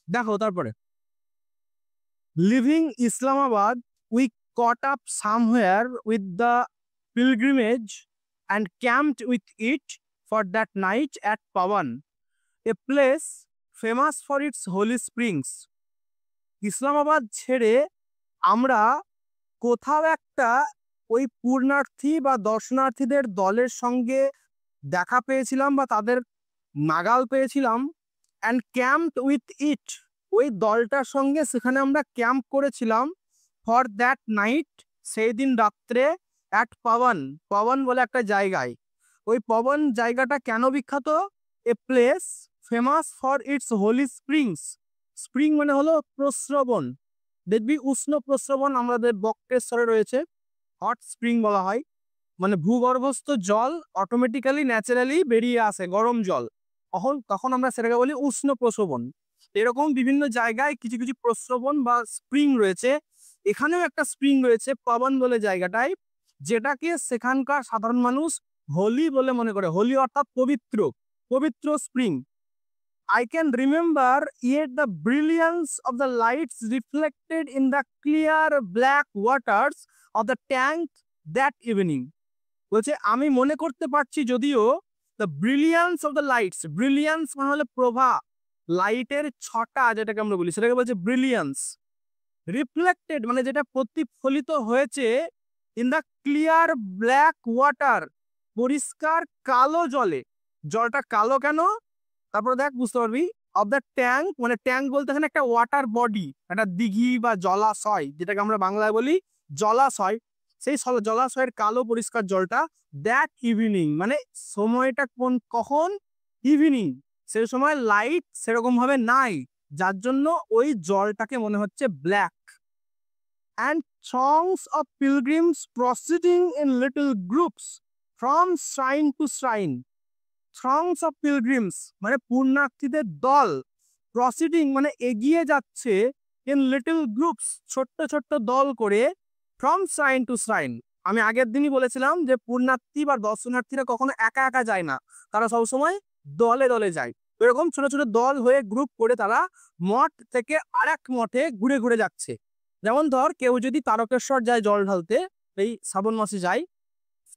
দেখো তারপরে, living Islamabad we caught up somewhere with the pilgrimage and camped with it for that night at Pawan, a place famous for its holy springs. Islamabad ছেড়ে আমরা কোথাও একটা ওই পূর্ণার্থী বা দর্শনার্থীদের দলের সঙ্গে দেখা পেয়েছিলাম বা তাদের নাগাল পেয়েছিলাম, অ্যান্ড ক্যাম্পড উইথ ইট, ওই দলটার সঙ্গে সেখানে আমরা ক্যাম্প করেছিলাম ফর দ্যাট নাইট, সেই দিন রাত্রে, অ্যাট পবন, পবন বলে একটা জায়গায়। ওই পবন জায়গাটা কেন বিখ্যাত? A place famous for its holy springs. Spring মানে হলো প্রস্রবণ, দেখবি উষ্ণ প্রস্রবণ আমাদের বক্রেশ্বরে রয়েছে, হট স্প্রিং বলা হয়, মানে ভূগর্ভস্থ জল অটোমেটিক্যালি ন্যাচারালি বেরিয়ে আসে, গরম জল, তখন আমরা সেটাকে বলি উষ্ণ প্রস্রবণ। এরকম বিভিন্ন জায়গায় কিছু কিছু প্রস্রবণ বা স্প্রিং রয়েছে। এখানেও একটা স্প্রিং রয়েছে পবন বলে জায়গাটায়, যেটাকে সেখানকার সাধারণ মানুষ হোলি বলে মনে করে। হোলি অর্থাৎ পবিত্র, পবিত্র spring. I can remember yet the brilliance of the lights reflected in the clear black waters of the tank that evening. বলছে আমি মনে করতে পারছি যদিও, the brilliance of the lights, brilliance মানে হলো প্রভা, লাইটের ছটা যেটাকে আমরা বলি সেটাকে বলছে ব্রিলিয়ান্স। রিফ্লেক্টেড মানে যেটা প্রতিফলিত হয়েছে, in the clear black water, পরিষ্কার কালো জলে। জলটা কালো কেন? তারপরে দেখ বুঝতে পারবি। অফ দ্য ট্যাঙ্ক, মানে ট্যাঙ্ক বলতে এখানে একটা ওয়াটার বডি, একটা দিঘি বা জলাশয়, যেটাকে আমরা বাংলায় বলি জলাশয়। সেই জলাশয়ের কালো পরিষ্কার জলটা, দ্যাট ইভিনিং মানে সময়টা কখন? ইভিনিং, সেই সময় লাইট সেরকম ভাবে নাই, যার জন্য ওই জলটাকে মনে হচ্ছে black. And throngs of pilgrims proceeding in little groups from shrine to shrine. Throngs of pilgrims মানে পূর্ণার্থীদের দল, প্রসিডিং মানে এগিয়ে যাচ্ছে, ইন লিটল গ্রুপস ছোট্ট ছোট্ট দল করে, ফ্রম শ্রাইন টু শ্রাইন। আমি আগের দিনই বলেছিলাম যে পূর্ণার্থী বা দর্শনার্থীরা কখনো একা একা যায় না, তারা সবসময় দলে দলে যায়। এরকম ছোট ছোট দল হয়ে গ্রুপ করে তারা মঠ থেকে আরেক মঠে ঘুরে ঘুরে যাচ্ছে। যেমন ধর কেউ যদি তারকেশ্বর যায় জল ঢালতে, এই শ্রাবণ মাসে যায়,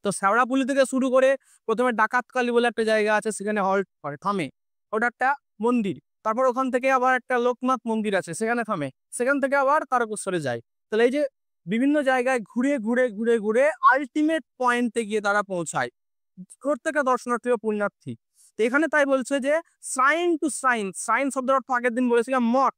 তো শেওড়াপুলি থেকে শুরু করে প্রথমে ডাকাতকালী বলে একটা জায়গা আছে, সেখানে হল্ট করে থামে, ওটা একটা মন্দির। তারপর ওখান থেকে আবার একটা লোকনাথ মন্দির আছে, সেখানে থামে, সেখান থেকে আবার তারকেশ্বরে যায়। তাহলে এই যে বিভিন্ন জায়গায় ঘুরে ঘুরে ঘুরে ঘুরে আলটিমেট পয়েন্টে গিয়ে তারা পৌঁছায়, প্রত্যেকটা দর্শনার্থী বা পুণ্যার্থী। তো এখানে তাই বলছে যে শ্রাইন টু শ্রাইন, শ্রাইন শব্দের অর্থ আগের দিন বলেছিলাম মঠ,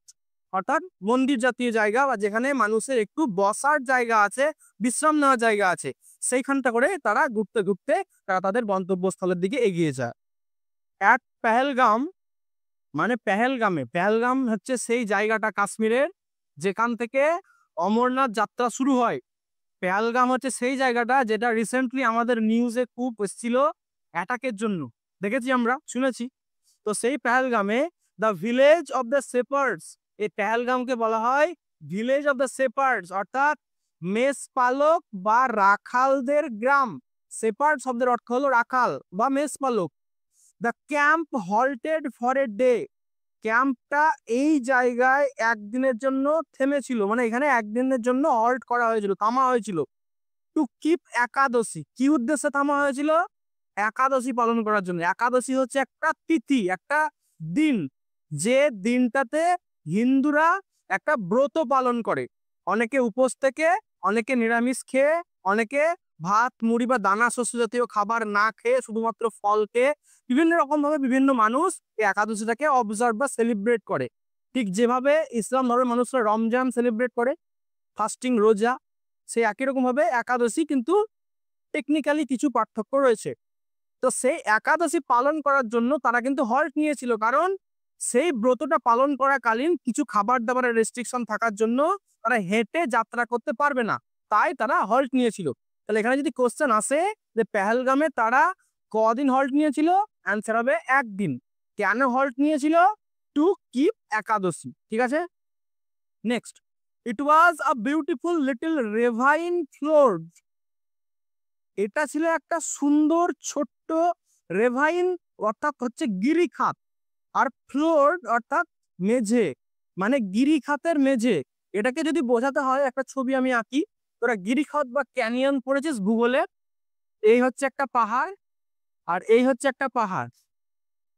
অর্থাৎ মন্দির জাতীয় জায়গা বা যেখানে মানুষের একটু বসার জায়গা আছে, বিশ্রাম নেওয়ার জায়গা আছে, সেইখানটা করে তারা ঘুরতে ঘুরতে তারা তাদের গন্তব্যস্থলের দিকে এগিয়ে যায়। এক পেহেলগাম মানে পেহেলগামে, পেহেলগাম হচ্ছে সেই জায়গাটা কাশ্মীরের যেখান থেকে অমরনাথ যাত্রা শুরু হয়। পেহেলগাম হচ্ছে সেই জায়গাটা যেটা রিসেন্টলি আমাদের নিউজে খুব এসেছিল অ্যাটাকের জন্য, দেখেছি আমরা, শুনেছি। তো সেই পেহেলগামে the village of the shepherds, এই পেহেলগামকে বলা হয় ভিলেজ অফ দ্য শেপার্ডস, অর্থাৎ মেষ পালক বা রাখালদের গ্রাম। শেপার্ড শব্দের অর্থ হলো রাখাল বা মেষ পালক। The camp halted for a day, ক্যাম্পটা এই জায়গায় একদিনের জন্য থেমেছিল, মানে এখানে একদিনের জন্য হল্ট করা হয়েছিল, থামা হয়েছিল। টু কিপ একাদশী, কি উদ্দেশ্যে থামা হয়েছিল? একাদশী পালন করার জন্য। একাদশী হচ্ছে একটা তিথি, একটা দিন, যে দিনটাতে হিন্দুরা একটা ব্রত পালন করে। অনেকে উপোস থেকে, অনেকে নিরামিষ খেয়ে, অনেকে ভাত মুড়ি বা দানা শস্য জাতীয় খাবার না খেয়ে শুধুমাত্র ফল খেয়ে, বিভিন্ন রকম ভাবে বিভিন্ন মানুষ এই একাদশীটাকে অবজার্ভ বা সেলিব্রেট করে। ঠিক যেভাবে ইসলাম ধর্মের মানুষরা রমজান সেলিব্রেট করে, ফাস্টিং রোজা, সেই একই রকম ভাবে একাদশী, কিন্তু টেকনিক্যালি কিছু পার্থক্য রয়েছে। তো সেই একাদশী পালন করার জন্য তারা কিন্তু হল্ট নিয়েছিল, কারণ সেই ব্রতটা পালন করাকালীন কিছু খাবার দাবারের রেস্ট্রিকশন থাকার জন্য তারা হেঁটে যাত্রা করতে পারবে না, তাই তারা হল্ট নিয়েছিল। তাহলে এখানে যদি কোশ্চেন আসে যে পেহেলগামে তারা কদিন হল্ট নিয়েছিল, অ্যান্সার হবে একদিন। কেন হল্ট নিয়েছিল? To keep Ekadashi. ঠিক আছে, next, it was a beautiful little ravine flowed, এটা ছিল একটা সুন্দর ছোট্ট রেভাইন, অর্থাৎ হচ্ছে গিরিখাত, আর ফ্লোর অর্থাৎ মেঝে, মানে গিরিখাতের মেঝে। এটাকে যদি বোঝাতে হয় একটা ছবি আমি আঁকি, তোরা গিরিখাত বা ক্যানিয়ন পড়েছিস ভূগোলে? এই হচ্ছে একটা পাহাড় আর এই হচ্ছে একটা পাহাড়।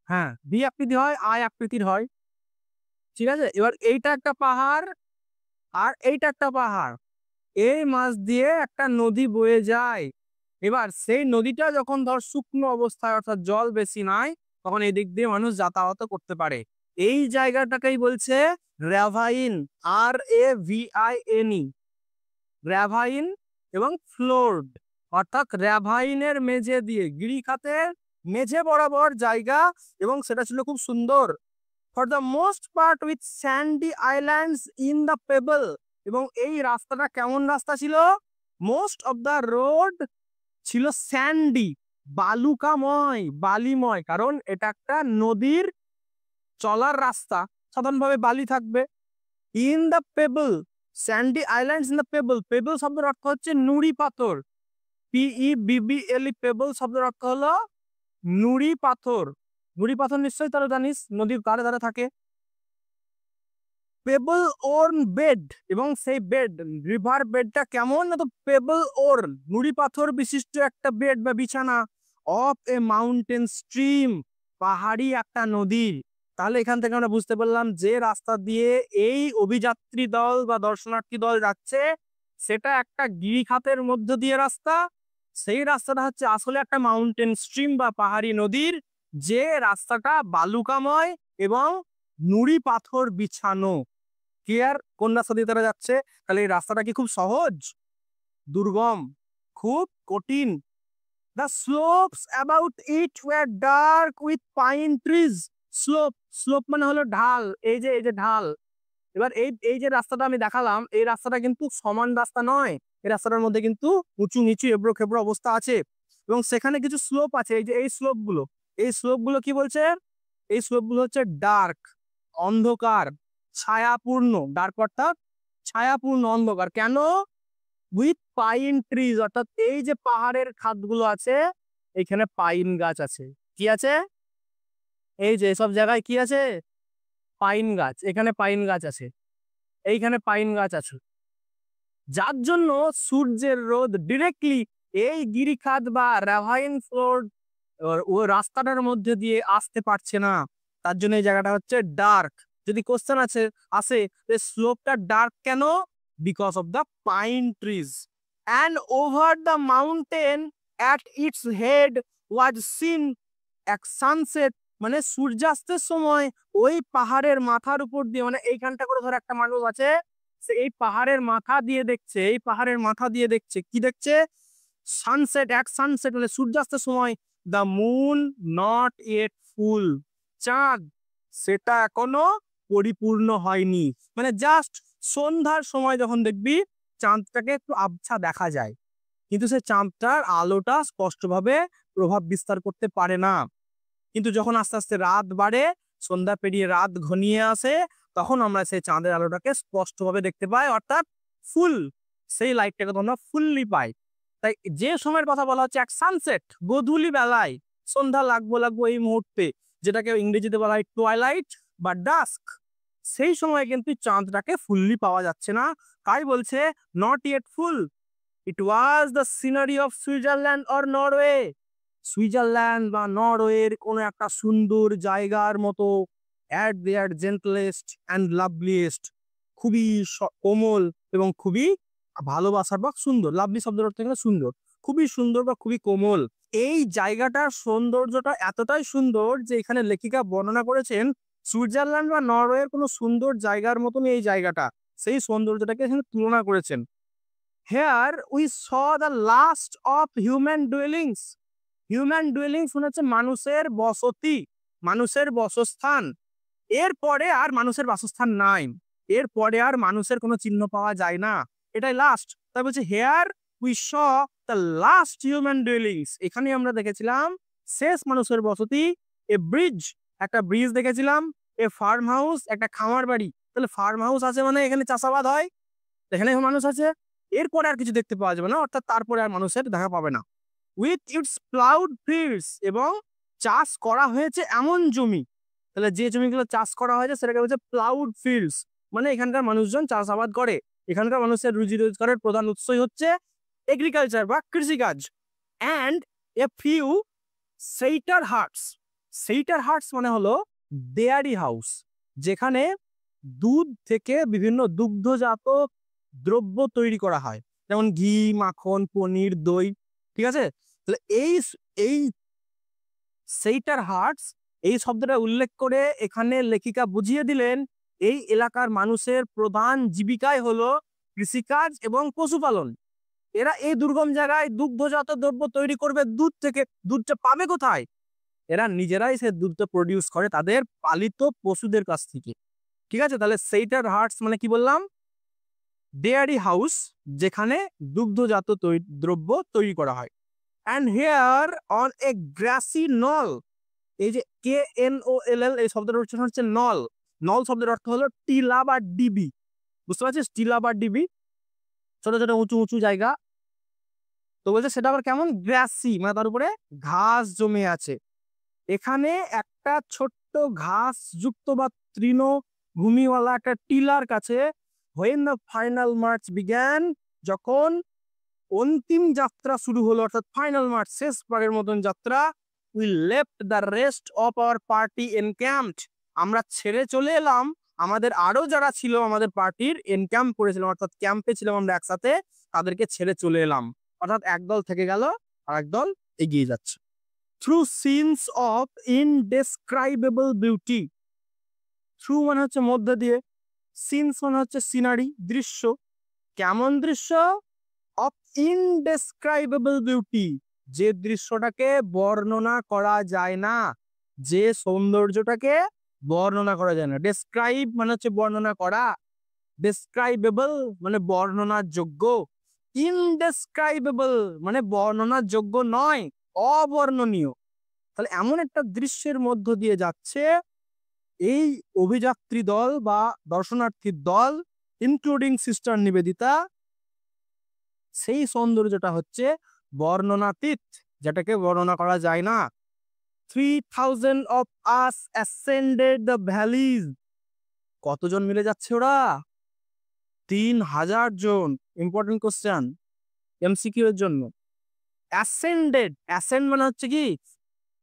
হ্যাঁ, দ্বি আকৃতি হয়, আয় আকৃতির হয়। ঠিক আছে, এবার এইটা একটা পাহাড় আর এইটা একটা পাহাড়, এই মাছ দিয়ে একটা নদী বয়ে যায়। এবার সেই নদীটা যখন ধর শুকনো অবস্থায় অর্থাৎ জল বেশি নাই, তখন এই দিক দিয়ে মানুষ যাতায়াত করতে পারে। এই জায়গাটাকেই বলছে র্যাভাইন, RAVINE, র্যাভাইন এবং ফ্লোর্ড, অর্থাৎ র্যাভাইনের মেঝে দিয়ে, গিরিখাতের মেঝে বরাবর জায়গা, এবং সেটা ছিল খুব সুন্দর। For the most part with Sandy islands in the payable, এবং এই রাস্তাটা কেমন রাস্তা ছিল? মোস্ট অফ দ্য রোড ছিল স্যান্ডি, বালুকাময়, বালিময়, কারণ এটা একটা নদীর চলার রাস্তা, সাধারণভাবে বালি থাকবে। In the payable, Sandy islands in the payable, payable শব্দের অর্থ হচ্ছে নুড়ি পাথর, PEBBLE, পেবল শব্দের অর্থ হলো নুড়ি পাথর। নুড়ি পাথর নিশ্চয়ই তারা জানিস নদীর ধারে ধারে থাকে। পেবল ওর্ন বেড, এবং সেই বেড, রিভার বেডটা কেমন না, তো পেবল ওর্ন, নুড়ি পাথর বিশিষ্ট একটা বেড বা বিছানা, অফ এ মাউন্টেন স্ট্রিম, পাহাড়ি একটা নদী। তাহলে এখান থেকে আমরা বুঝতে পারলাম যে রাস্তা দিয়ে এই অভিযাত্রী দল বা দর্শনার্থী দল যাচ্ছে সেটা একটা গিরিখাতের মধ্য দিয়ে রাস্তা। সেই রাস্তাটা হচ্ছে আসলে একটা মাউন্টেন স্ট্রিম বা পাহাড়ি নদীর, যে রাস্তাটা বালুকাময় এবং নুড়ি পাথর বিছানো। কি আর কোন রাস্তা দিয়ে তারা যাচ্ছে? তাহলে এই রাস্তাটা কি খুব সহজ, দুর্গম, খুব কঠিন? The slopes about it were dark with pine trees. Slope, slope মানে হলো ঢাল, এই যে ঢাল। এবার এই যে রাস্তাটা আমি দেখালাম, এই রাস্তাটা কিন্তু সমান রাস্তা নয়, এই রাস্তাটার মধ্যে কিন্তু উঁচু নিচু এবড়ো খেবড়ো অবস্থা আছে, এবং সেখানে কিছু স্লোপ আছে। এই যে এই স্লোপ গুলো, এই স্লোপ গুলো কি বলছে? এই স্লোপ গুলো হচ্ছে ডার্ক, অন্ধকার, ছায়াপূর্ণ। ডার্ক অর্থাৎ ছায়াপূর্ণ, অন্ধকার। কেন? উইথ পাইন ট্রিজ, অর্থাৎ এই যে পাহাড়ের খাদগুলো আছে এখানে পাইন গাছ আছে। কি আছে? এই যে সব জায়গায় কি আছে? পাইন গাছ। এখানে পাইন গাছ আছে, এইখানে পাইন গাছ আছে, যার জন্য সূর্যের রোদ ডিরেক্টলি এই গিরিখাত বা র্যাভাইন ফ্লোর ও রাস্তাটার মধ্যে দিয়ে আসতে পারছে না। তার জন্য এই জায়গাটা হচ্ছে ডার্ক। যদি কোশ্চেন আসে স্লোপটা ডার্ক কেন? Because of the pine trees. And over the mountain at it's head was seen এক সানসেট, মানে সূর্যাস্তের সময় ওই পাহাড়ের মাথার উপর দিয়ে, মানে এইখানটা করে ধর একটা মানুষ আছে, সে এই পাহাড়ের মাথা দিয়ে দেখছে, এই পাহাড়ের মাথা দিয়ে দেখছে, কি দেখছে? সানসেট, এক সানসেট মানে সূর্যাস্তের সময়। দ্য মুন নট ইয়েট ফুল, চাঁদ সেটা এখনো পরিপূর্ণ হয়নি, মানে জাস্ট সন্ধ্যার সময় যখন দেখবি চাঁদটাকে একটু আবছা দেখা যায়, কিন্তু সে চাঁদটার আলোটা স্পষ্টভাবে প্রভাব বিস্তার করতে পারে না। কিন্তু যখন আস্তে আস্তে রাত বাড়ে, সন্ধ্যা পেরিয়ে রাত ঘনিয়ে আসে, তখন আমরা সেই চাঁদের আলোটাকে স্পষ্টভাবে দেখতে পাই, অর্থাৎ ফুল, সেই লাইটটাকে আমরা ফুললি পাই। তাই যে সময়ের কথা বলা হচ্ছে এক সানসেট, গোধূলি বেলায়, সন্ধ্যা লাগবো এই মুহূর্তে, যেটাকে ইংরেজিতে বলা হয় টুয়াইলাইট বা ডাস্ক, সেই সময় কিন্তু চাঁদটাকে ফুললি পাওয়া যাচ্ছে না। তাই বলছে not yet full. It was the scenery of Switzerland or Norway, Switzerland বা নরওয়ের কোনো একটা সুন্দর জায়গার মতো, অ্যাট দেয়ার জেন্টলেস্ট অ্যান্ড লাভলিয়েস্ট, খুবই কোমল এবং খুবই ভালোবাসার বা সুন্দর। লাভলি শব্দের অর্থ এখানে সুন্দর, খুবই সুন্দর বা খুবই কোমল। এই জায়গাটার সৌন্দর্যটা এতটাই সুন্দর যে এখানে লেখিকা বর্ণনা করেছেন সুইজারল্যান্ড বা নরওয়ের কোনো সুন্দর জায়গার মতন এই জায়গাটা, সেই সৌন্দর্যটাকে এখানে তুলনা করেছেন। Here we saw the last of human dwellings. Human dwellings মানে হচ্ছে মানুষের বসতি, মানুষের বাসস্থান। এরপরে আর মানুষের বাসস্থান নাই, এরপরে আর মানুষের কোনো চিহ্ন পাওয়া যায় না, এটাই লাস্ট। তাই বলছে here we saw the last human dwellings, এখানে আমরা দেখেছিলাম শেষ মানুষের বসতি। এ ব্রিজ, একটা ব্রিজ দেখেছিলাম। এ ফার্ম হাউস, একটা খামার বাড়ি। তাহলে ফার্ম হাউস আছে মানে এখানে চাষাবাদ হয়, এখানে মানুষ আছে। এরপরে আর কিছু দেখতে পাওয়া যাবে না, অর্থাৎ তারপরে আর মানুষের দেখা পাবে না। উইথ ইটস প্লাউড ফিল্ডস, এবং চাষ করা হয়েছে এমন জমি, তাহলে যে জমিগুলো চাষ করা হয়েছে সেটাকে বলছে প্লাউড ফিল্ডস, মানে এখানকার মানুষজন চাষাবাদ করে। এখানকার মানুষের রুজি রোজগারের প্রধান উৎসই হচ্ছে এগ্রিকালচার বা কৃষিকাজ। অ্যান্ড এ ফিউ সেইটার হাটস, সেইটার হাটস মানে হলো ডেয়ারি হাউস, যেখানে দুধ থেকে বিভিন্ন দুগ্ধজাত দ্রব্য তৈরি করা হয়, যেমন ঘি, মাখন, পনির, দই। ঠিক আছে, তাহলে এই সেইটার হাটস এই শব্দটা উল্লেখ করে এখানে লেখিকা বুঝিয়ে দিলেন এই এলাকার মানুষের প্রধান জীবিকাই হলো কৃষিকাজ এবং পশুপালন। এরা এই দুর্গম জায়গায় দুগ্ধজাত দ্রব্য তৈরি করবে দুধ থেকে। দুধটা পাবে কোথায়? এরা নিজেরাই সে দুধটা প্রডিউস করে তাদের পালিত পশুদের কাছ থেকে। ঠিক আছে, তাহলে সেইটার হার্টস মানে কি বললাম? ডেয়ারি হাউস, যেখানে দুগ্ধজাত দ্রব্য তৈরি করা হয়। And here on a grassy knoll, এই যে KNOLL এই শব্দের উচ্চারণ হচ্ছে নল। নল শব্দের অর্থ হলো টিলা বা ডিবি, বুঝতে পারছিস? টিলা বা ডিবি, ছোট ছোট উঁচু উঁচু জায়গা। তো বলছে সেটা আবার কেমন? গ্রাসি, মানে তার উপরে ঘাস জমে আছে। এখানে একটা ছোট্ট ঘাস যুক্ত বা তৃণভূমিওয়ালা একটা টিলার কাছে when the final march began, যখন অন্তিম যাত্রা শুরু হলো, অর্থাৎ ফাইনাল মার্চ, শেষ পারের মতন যাত্রা, we left the rest of our party encamped, আমরা ছেড়ে চলে এলাম। আমাদের আরো যারা ছিল আমাদের পার্টির এনক্যাম্প করেছিলাম, অর্থাৎ ক্যাম্পে ছিলাম আমরা একসাথে, তাদেরকে ছেড়ে চলে এলাম। অর্থাৎ একদল থেকে গেল আর একদল এগিয়ে যাচ্ছে। Through scenes of indescribable beauty, through মানে হচ্ছে মধ্য দিয়ে, সিনস মানে হচ্ছে সিনারি, দৃশ্য। কেমন দৃশ্য? অফ ইনডেসক্রাইবেবল বিউটি, যে দৃশ্যটাকে বর্ণনা করা যায় না, যে সৌন্দর্যটাকে বর্ণনা করা যায় না। ডেসক্রাইব মানে হচ্ছে বর্ণনা করা, ডেসক্রাইবেবল মানে বর্ণনার যোগ্য, ইনডেসক্রাইবেবল মানে বর্ণনার যোগ্য নয়, অবর্ণনীয়। তাহলে এমন একটা দৃশ্যের মধ্য দিয়ে যাচ্ছে এই অভিযাত্রী দল বা দর্শনার্থীর দল, ইনক্লুডিং সিস্টার নিবেদিতা। সেই সৌন্দর্যটা হচ্ছে বর্ণনাতীত, যেটাকে বর্ণনা করা যায় না। 3000 of us ascended the valleys, কতজন মিলে যাচ্ছে ওরা? 3000 জন। ইম্পর্টেন্ট কোশ্চেন এমসিকিউ এর জন্য। অ্যাসেন্ডেড, অ্যাসেন্ড মানে হচ্ছে কি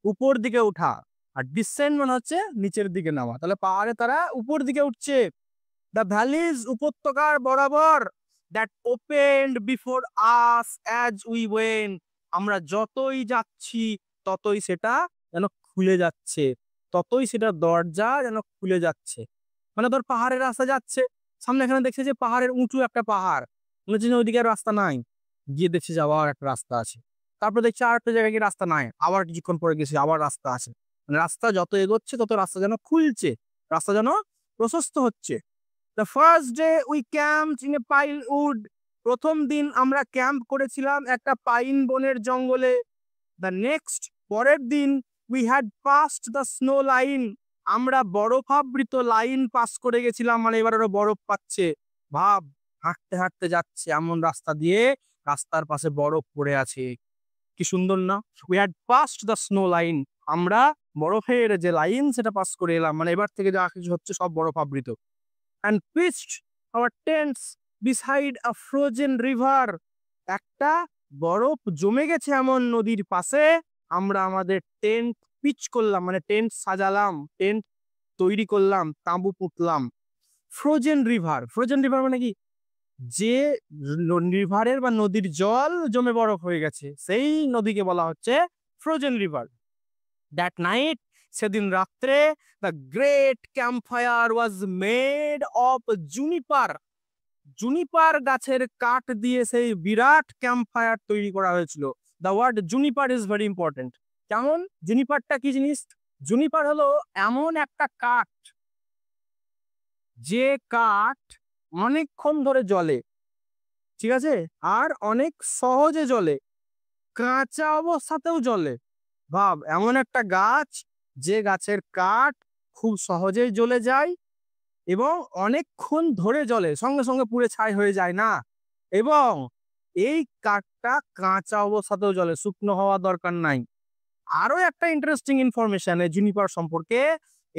উপর দিকে উঠা, আর ডিসেন্ড মানে হচ্ছে নিচের দিকে নামা। তাহলে পাহাড়ে তারা উপর দিকে উঠছে। দ্য ভ্যালিজ, উপত্যকার বরাবর, that opened before us as we went, আমরা যতই যাচ্ছি ততই সেটা যেন খুলে যাচ্ছে, ততই সেটা দরজা যেন খুলে যাচ্ছে। মানে ধর পাহাড়ের রাস্তা যাচ্ছে, সামনে এখানে দেখছে যে পাহাড়ের উঁচু একটা পাহাড়, মনে হচ্ছে ওইদিকে রাস্তা নাই, গিয়ে দেখছে যে আবার একটা রাস্তা আছে। তারপর দেখছি আর একটা জায়গায় গিয়ে রাস্তা নাই, আবার কিছুক্ষণ পরে গেছে আবার রাস্তা আছে। মানে রাস্তা যত এগোচ্ছে তত রাস্তা যেন খুলছে, রাস্তা যেন প্রশস্ত হচ্ছে। The first day we camped in a pine wood, প্রথম দিন আমরা ক্যাম্প করেছিলাম একটা পাইন বনের জঙ্গলে। The next, পরের দিন we had passed the snow line, আমরা বরফাবৃত লাইন পাস করে গেছিলাম, মানে এবার ওরা বরফ পাচ্ছে। ভাব, হাঁটতে হাঁটতে যাচ্ছে এমন রাস্তা দিয়ে, রাস্তার পাশে বরফ পড়ে আছে, কি সুন্দর না? We had passed the snow line, আমরা বরফের যে লাইন সেটা পাস করে এলাম, মানে এবার থেকে যা কিছু হচ্ছে সব বরফ আবৃত। And pitched our tents beside a frozen river, একটা বরফ জমে গেছে এমন নদীর পাশে আমরা আমাদের টেন্ট পিচ করলাম, মানে টেন্ট সাজালাম, টেন্ট তৈরি করলাম, তাঁবু পুঁতলাম। ফ্রোজেন রিভার, ফ্রোজেন রিভার মানে কি? যে রিভারের বা নদীর জল জমে বরফ হয়ে গেছে সেই নদীকে বলা হচ্ছে ফ্রোজেন রিভার। দ্যাট নাইট, সেদিন রাত্রে, the great campfire was made of juniper, juniper গাছের কাঠ দিয়ে সেই বিরাট ক্যাম্পফায়ার তৈরি করা হয়েছিল। The word juniper is very important. কেমন? জুনিপারটা কি জিনিস? জুনিপার হলো এমন একটা কাঠ, যে কাঠ অনেকক্ষণ ধরে জ্বলে, ঠিক আছে, আর অনেক সহজে জ্বলে, কাঁচা অবস্থাতেও জ্বলে। ভাব, এমন একটা গাছ যে গাছের কাঠ খুব সহজেই জ্বলে যায় এবং অনেকক্ষণ ধরে জ্বলে, সঙ্গে সঙ্গে পুড়ে ছাই হয়ে যায় না, এবং এই কাঠটা কাঁচা অবস্থাতেও জ্বলে, শুকনো হওয়া দরকার নাই। আরো একটা ইন্টারেস্টিং ইনফরমেশন এই জুনিপার সম্পর্কে,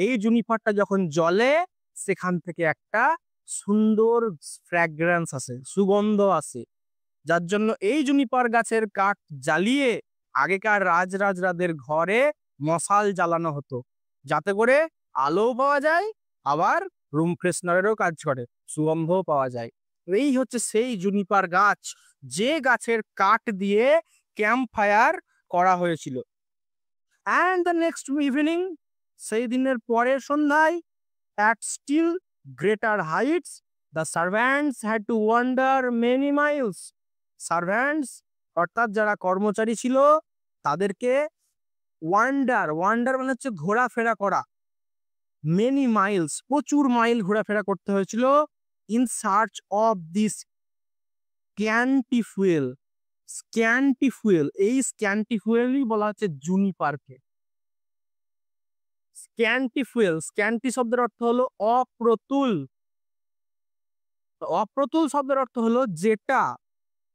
এই জুনিপারটা যখন জ্বলে সেখান থেকে একটা সুন্দর ফ্র্যাগ্রেন্স আসে, সুগন্ধ আসে, যার জন্য এই জুনিপার গাছের কাঠ জ্বালিয়ে আগেকার রাজরাজরাদের ঘরে মশাল জ্বালানো হতো, যাতে করে আলো পাওয়া যায়, আবার রুম ফ্রেশনারেরও কাজ করে, সুগন্ধও পাওয়া যায়। এই হচ্ছে সেই জুনিপার গাছ, যে গাছের কাঠ দিয়ে ক্যাম্প ফায়ার করা হয়েছিল। অ্যান্ড দ্য নেক্সট ইভিনিং, সেই দিনের পরের সন্ধ্যায়, at still greater heights, the servants had to wander many miles. Servants অর্থাৎ যারা কর্মচারী ছিল তাদেরকে ওয়ান্ডার মানে হচ্ছে ঘোরাফেরা করা, মেনি মাইলস প্রচুর মাইল ঘোরাফেরা করতে হয়েছিল, in search of this scanty fuel. এই স্ক্যান্টি ফুয়েলই বলা হচ্ছে জুনিপারকে। স্ক্যান্টি শব্দের অর্থ হলো অপ্রতুল। অপ্রতুল শব্দের অর্থ হলো যেটা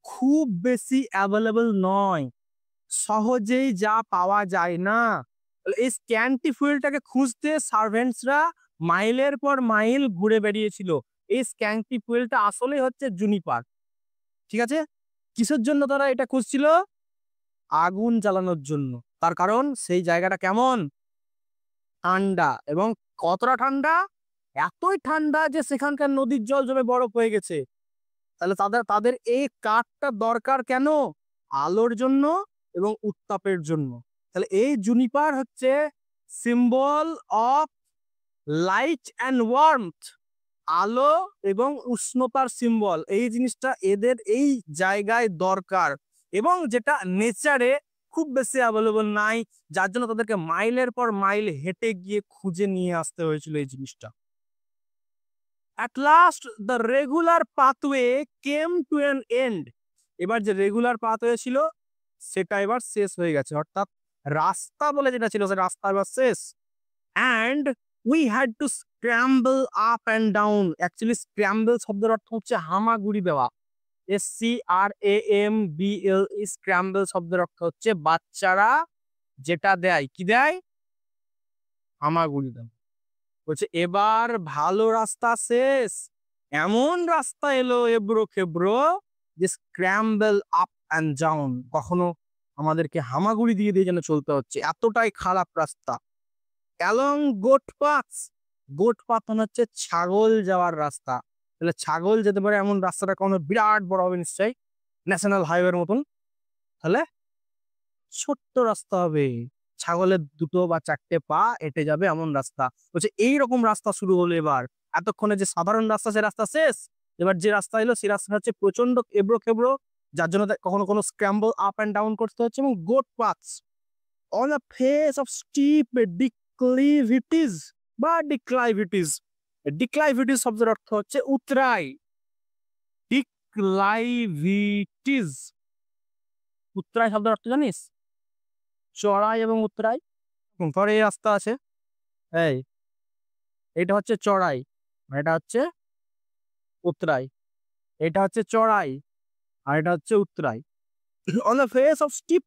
খুব বেশি অ্যাভেলেবল নয়, সহজেই যা পাওয়া যায় না। এই স্ক্যান্টি ফুয়েলটাকে খুঁজতে সার্ভেন্টসরা মাইলের পর মাইল ঘুরে বেরিয়েছিল। এই স্ক্যান্টি ফুয়েলটা আসলে হচ্ছে জুনিপার। ঠিক আছে, কিসের জন্য তারা এটা খুঁজছিল? আগুন জ্বালানোর জন্য। তার কারণ সেই জায়গাটা কেমন? ঠান্ডা। এবং কতটা ঠান্ডা? এতই ঠান্ডা যে সেখানকার নদীর জল জমে বরফ হয়ে গেছে। তাহলে তাদের এই কাঠটা দরকার কেন? আলোর জন্য এবং উত্তাপের জন্য। তাহলে এই জুনিপার হচ্ছে symbol of light and warmth, আলো এবং উষ্ণতার সিম্বল। এই জিনিসটা এদের এই জায়গায় দরকার, এবং যেটা নেচারে খুব বেশি অ্যাভেলেবল নাই, যার জন্য তাদেরকে মাইলের পর মাইল হেঁটে গিয়ে খুঁজে নিয়ে আসতে হয়েছিল এই জিনিসটা। At last the regular pathway came to an end. এবার যে রেগুলার পাথওয়ে ছিল সেটা এবার শেষ হয়ে গেছে, অর্থাৎ রাস্তা বলে যেটা ছিল সে রাস্তা এবার শেষ। And we had to scramble up and down. Actually scramble শব্দের অর্থ হচ্ছে হামাগুড়ি দেওয়া। SCRAMBLE, স্ক্র্যাম্বল শব্দের অর্থ হচ্ছে বাচ্চারা যেটা দেয়, কি দেয়? হামাগুড়ি দেয়। বলছে এবার ভালো রাস্তা শেষ, এমন রাস্তা এলো এবড়ো খেবড়ো যে স্ক্র্যাম্বল আপ অ্যান্ড ডাউন, কখনো আমাদেরকে হামাগুড়ি দিয়ে দিয়ে যেন চলতে হচ্ছে, এতটাই খারাপ রাস্তা। অ্যালং গোট পাথ মানে হচ্ছে ছাগল যাওয়ার রাস্তা। তাহলে ছাগল যেতে পারে এমন রাস্তাটা কোনো বিরাট বড় হবে নিশ্চয়ই, ন্যাশনাল হাইওয়ের মতন। তাহলে ছোট্ট রাস্তা হবে, ছাগলের 2 বা 4টে পা হেঁটে যাবে এমন রাস্তা। বলছে এইরকম রাস্তা শুরু হলো এবার। এতক্ষণে যে সাধারণ রাস্তা সে রাস্তা শেষ, এবার যে রাস্তা এলো সেই রাস্তা হচ্ছে প্রচন্ড এবড়ো খেবড়ো, যার জন্য কখনো কোনো স্ক্র্যাম্বল আপ অ্যান্ড ডাউন করতে হচ্ছে। এবং goat paths on a face of steep declivities বা ডিক্লাইভিটিস। ডিক্লাইভিটিস শব্দের অর্থ হচ্ছে উতরাই। ডিক্লাইভিটিস, উতরাই শব্দের অর্থ জানিস? চড়াই এবং উতরাই। পরে এই রাস্তা আছে, এটা হচ্ছে চড়াই, এটা হচ্ছে উতরাই। এটা হচ্ছে চড়াই আর এটা হচ্ছে উতরাই। On the face of steep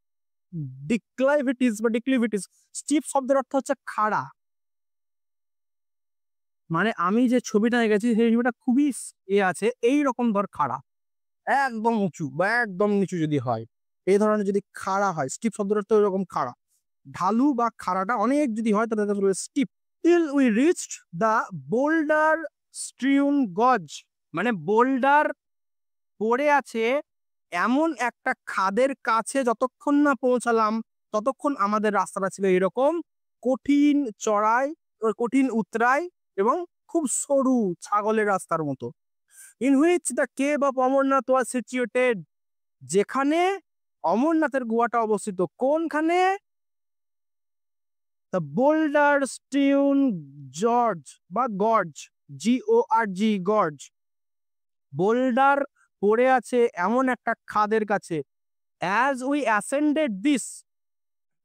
declivities বা ডিক্লিভিটিস। স্টিপ শব্দের অর্থ হচ্ছে খাড়া, মানে আমি যে ছবিটা এঁকেছি সেই ছবিটা খুবই আছে এইরকম ধর খাড়া, একদম উঁচু বা একদম নিচু যদি হয়, এই ধরনের যদি খাড়া হয়, স্টিপ শব্দের অর্থ এরকম খাড়া। ঢালু বা খাড়াটা অনেক যদি হয় তাহলে steep. Till we reached the boulder strewn gorge, মানে বোল্ডার পড়ে আছে এমন একটা খাদের কাছে যতক্ষণ না পৌঁছালাম ততক্ষণ আমাদের রাস্তাটা ছিল এরকম কঠিন চড়াই, কঠিন উতরাই এবং খুব সরু ছাগলের রাস্তার মতো। In which the cave of Amarnath was situated, যেখানে অমরনাথের গুহাটা অবস্থিত। কোনখানে? দ্য বোল্ডার স্টিউন জর্জ বা গর্জ, GORG, গর্জ। বোল্ডার পড়ে আছে এমন একটা খাদের কাছে। As we ascended this,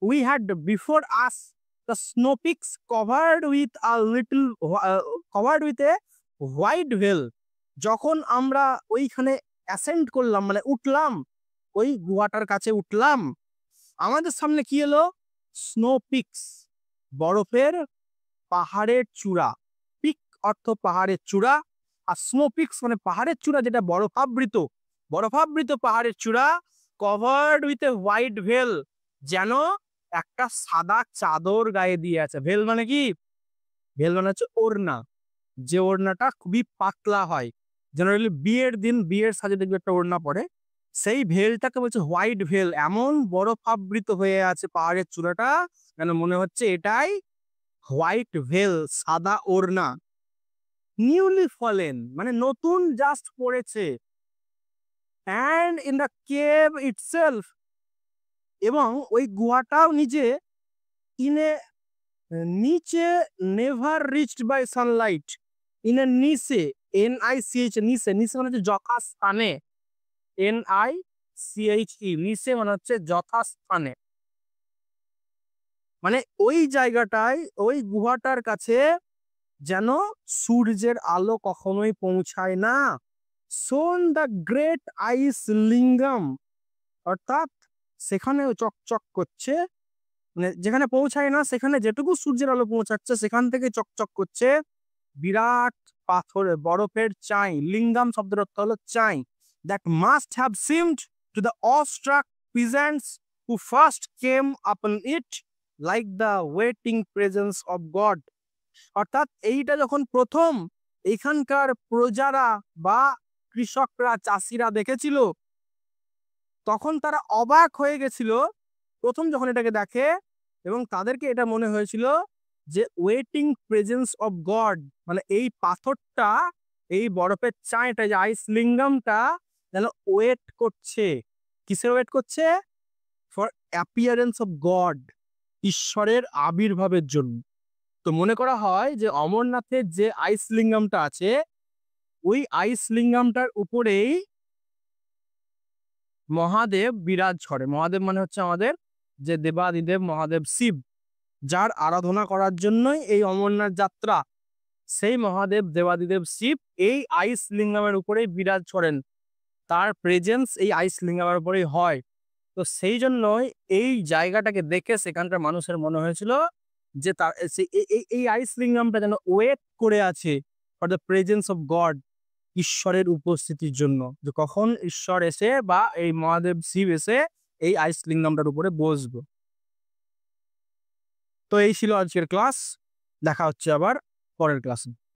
we had before us the snow peaks covered with a white veil. যখন আমরা ওইখানে অ্যাসেন্ড করলাম মানে উঠলাম, ওই গুহাটার কাছে উঠলাম, আমাদের সামনে কি এলো? স্নো পিকস, বরফের পাহাড়ের চূড়া, পিক অর্থ পাহাড়ের চূড়া, আর স্নো পিকস মানে পাহাড়ের চূড়া যেটা বরফাবৃত, বরফাবৃত পাহাড়ের চূড়া, কভার্ড উইথ এ হোয়াইট ভেল, যেন একটা সাদা চাদর গায়ে দিয়ে আছে। ভেল মানে কি? ভেল মানে হচ্ছে ওড়না, যে ওড়নাটা খুবই পাতলা হয়, জেনারেলি বিয়ের দিন বিয়ের সাজে দেখবে একটা ওড়না পরে, সেই ভেলটাকে বলছে হোয়াইট ভেল। এমন বরফাবৃত হয়ে আছে পাহাড়ের চূড়াটা যেন মনে হচ্ছে এটাই হোয়াইট ভেল, সাদা ওড়না। নিউলি ফলেন মানে নতুন জাস্ট পড়েছে। And in the cave itself, এবং ওই গুহাটাও নিজে ইনে নিচে, নেভার রিচড বাই সানলাইট, ইনে নিচে, NICH, নিচে, নিচে মানে হচ্ছে যথাস্থানে, NICHE, নিচে মানে হচ্ছে যথাস্থানে, মানে ওই জায়গাটায়, ওই গুহাটার কাছে যেন সূর্যের আলো কখনোই পৌঁছায় না। সোন দ্য গ্রেট আইস লিঙ্গাম, অর্থাৎ সেখানে চকচক করছে, মানে যেখানে পৌঁছায় না সেখানে যেটুকু সূর্যের আলো পৌঁছাচ্ছে সেখান থেকে চকচক করছে বিরাট পাথরের বরফের চাই। লিঙ্গাম শব্দের অর্থ হলো চাই। That must have seemed to the awestruck peasants who first came upon it like the waiting presence of God. অর্থাৎ এইটা যখন প্রথম এখানকার প্রজারা বা কৃষকরা, চাষিরা দেখেছিল, তখন তারা অবাক হয়ে গেছিল প্রথম যখন এটাকে দেখে, এবং তাদেরকে এটা মনে হয়েছিল যে ওয়েটিং প্রেজেন্স অফ গড, মানে এই পাথরটা, এই বরফের চাইটা, যে আইস লিঙ্গামটা যেন ওয়েট করছে। কিসের ওয়েট করছে? ফর অ্যাপিয়ারেন্স অফ গড, ঈশ্বরের আবির্ভাবের জন্য। তো মনে করা হয় যে অমরনাথের যে আইস লিঙ্গামটা আছে, ওই আইস লিঙ্গামটার উপরেই মহাদেব বিরাজ করে। মহাদেব মানে হচ্ছে আমাদের যে দেবাদিদেব মহাদেব শিব, যার আরাধনা করার জন্যই এই অমরনাথ যাত্রা। সেই মহাদেব দেবাদিদেব শিব এই আইস লিঙ্গামের উপরেই বিরাজ করেন, তার প্রেজেন্স এই আইস লিঙ্গামের উপরেই হয়। তো সেই জন্যই এই জায়গাটাকে দেখে সেখানকার মানুষের মনে হয়েছিল যে তার এই আইস লিঙ্গামটা যেন ওয়েট করে আছে for the presence of god, ঈশ্বরের উপস্থিতির জন্য, যে কখন ঈশ্বর এসে বা এই মহাদেব শিব এসে এই আইস লিঙ্গামটার উপরে বসবো। তো এই ছিল আজকের ক্লাস, দেখা হচ্ছে আবার পরের ক্লাসে।